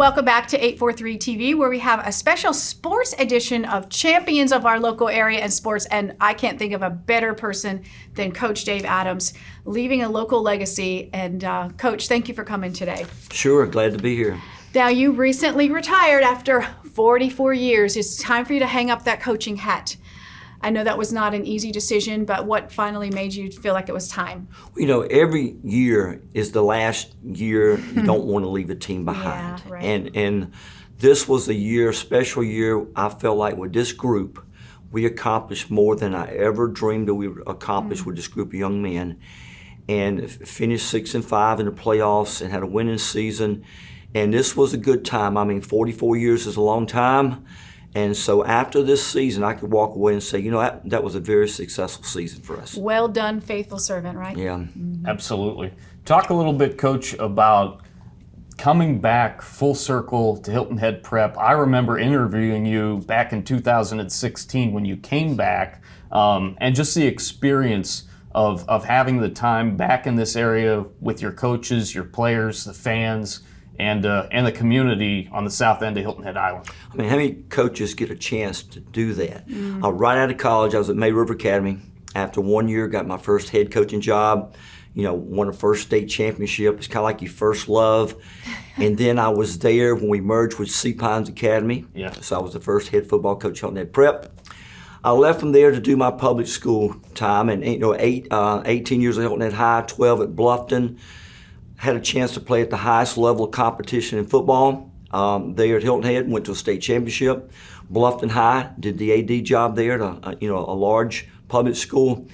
Welcome back to 843 TV, where we have a special sports edition of champions of our local area and sports. And I can't think of a better person than Coach Dave Adams, leaving a local legacy. And Coach, thank you for coming today. Sure, glad to be here. Now, you recently retired after 44 years. It's time for you to hang up that coaching hat. I know that was not an easy decision, but what finally made you feel like it was time? You know, every year is the last year you don't want to leave a team behind. Yeah, right. And this was a year, special year, I felt like with this group, we accomplished more than I ever dreamed that we would accomplish with this group of young men. And finished 6-5 in the playoffs and had a winning season. And this was a good time. I mean, 44 years is a long time. And so after this season, I could walk away and say, you know, that was a very successful season for us. Well done, faithful servant, right? Yeah. Mm-hmm. Absolutely. Talk a little bit, Coach, about coming back full circle to Hilton Head Prep. I remember interviewing you back in 2016 when you came back, and just the experience of having the time back in this area with your coaches, your players, the fans, and the community on the south end of Hilton Head Island. I mean, how many coaches get a chance to do that? Right out of college, I was at May River Academy. After 1 year, got my first head coaching job. You know, won a first state championship. It's kind of like your first love. And then I was there when we merged with Sea Pines Academy. Yeah. So I was the first head football coach at Hilton Head Prep. I left from there to do my public school time, and 18 years at Hilton Head High, 12 at Bluffton. Had a chance to play at the highest level of competition in football. There at Hilton Head, went to a state championship. Bluffton High, did the AD job there at a large public school.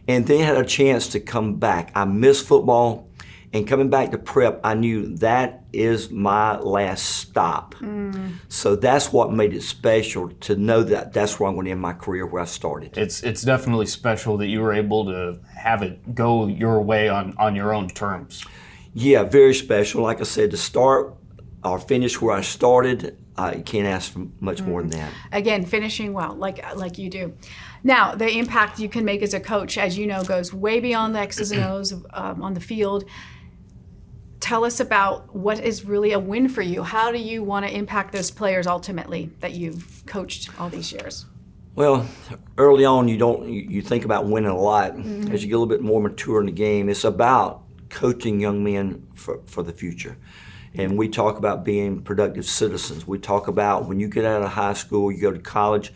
And then had a chance to come back. I missed football, and coming back to prep, I knew that is my last stop. So that's what made it special to know that that's where I'm going to end my career, where I started. it's definitely special that you were able to have it go your way on your own terms. Yeah, very special. Like I said, to start or finish where I started, you can't ask for much more than that. Again, finishing well, like you do. Now, the impact you can make as a coach, as you know, goes way beyond the X's and O's on the field. Tell us about what is really a win for you. How do you want to impact those players ultimately that you've coached all these years? Well, early on, you think about winning a lot. As you get a little bit more mature in the game, it's about coaching young men for the future. And we talk about being productive citizens. We talk about when you get out of high school, you go to college,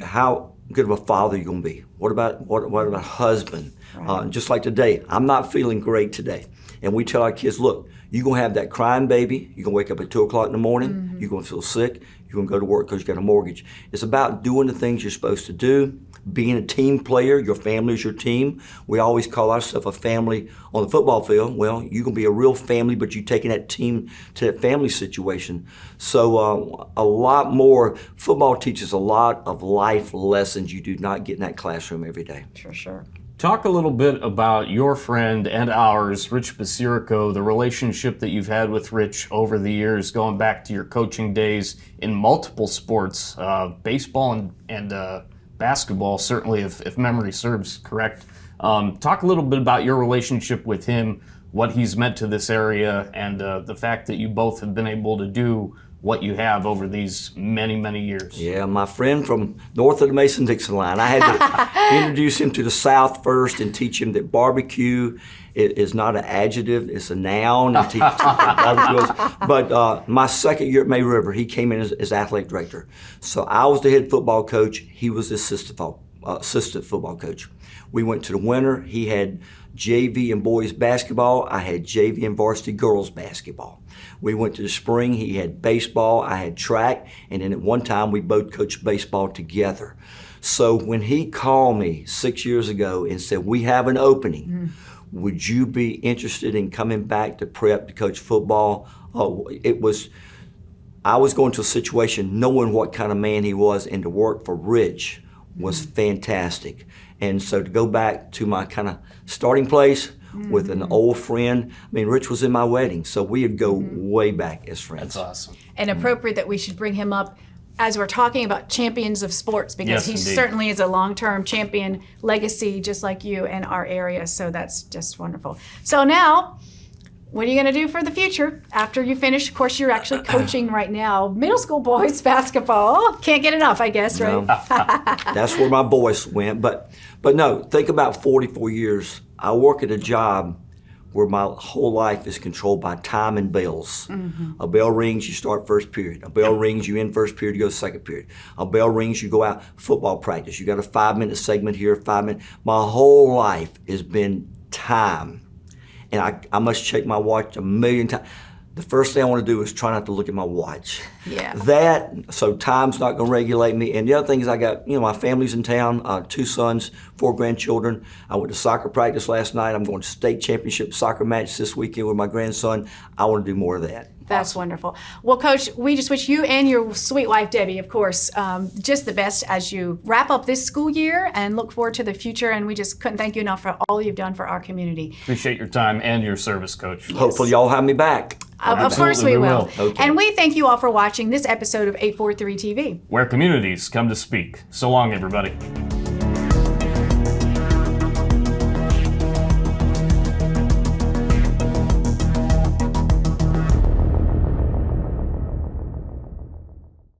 how good of a father are you going to be? What about husband? Right. Just like today, I'm not feeling great today. And we tell our kids, look, you're going to have that crying baby. You're going to wake up at 2 o'clock in the morning. You're going to feel sick. You're going to go to work because you got a mortgage. It's about doing the things you're supposed to do, being a team player. Your family is your team. We always call ourselves a family on the football field. Well, you can be a real family, but you're taking that team to that family situation. So a lot more. Football teaches a lot of life lessons you do not get in that classroom every day. For sure. Talk a little bit about your friend and ours, Rich Basirico, the relationship that you've had with Rich over the years, going back to your coaching days in multiple sports, baseball and basketball, certainly, if memory serves correct. Talk a little bit about your relationship with him, what he's meant to this area, and the fact that you both have been able to do what you have over these many, many years. Yeah, my friend from north of the Mason-Dixon line. I had to introduce him to the South first and teach him that barbecue is not an adjective, it's a noun. And teach him what barbecue is. But my second year at May River, he came in as athletic director. So I was the head football coach. He was the assistant football coach. We went to the winter. He had JV and boys basketball. I had JV and varsity girls basketball. We went to the spring. He had baseball. I had track. And then at one time, we both coached baseball together. So when he called me 6 years ago and said, we have an opening, would you be interested in coming back to prep to coach football? Oh, I was going to a situation knowing what kind of man he was, and to work for Rich was fantastic. And so to go back to my kind of starting place with an old friend, I mean, Rich was in my wedding, so we would go way back as friends. That's awesome. And appropriate that we should bring him up as we're talking about champions of sports, because Yes, he indeed. certainly is a long-term champion legacy, just like you in our area. So that's just wonderful. So now, what are you going to do for the future after you finish? Of course, you're actually coaching right now, middle school boys basketball. Can't get enough, I guess, right? No. That's where my voice went. But no, think about 44 years. I work at a job where my whole life is controlled by time and bells. A bell rings, you start first period. A bell rings, you end first period, you go second period. A bell rings, you go out football practice. You got a 5-minute segment here, 5 minutes. My whole life has been time. And I must check my watch a million times. The first thing I want to do is try not to look at my watch. Yeah. So time's not going to regulate me. And the other thing is I got, my family's in town, 2 sons, 4 grandchildren. I went to soccer practice last night. I'm going to state championship soccer match this weekend with my grandson. I want to do more of that. That's wonderful. Well, Coach, we just wish you and your sweet wife, Debbie, of course, just the best as you wrap up this school year and look forward to the future. And we just couldn't thank you enough for all you've done for our community. Appreciate your time and your service, Coach. Hopefully y'all have me back. Of course we will. Okay. And we thank you all for watching this episode of 843 TV. Where communities come to speak. So long, everybody.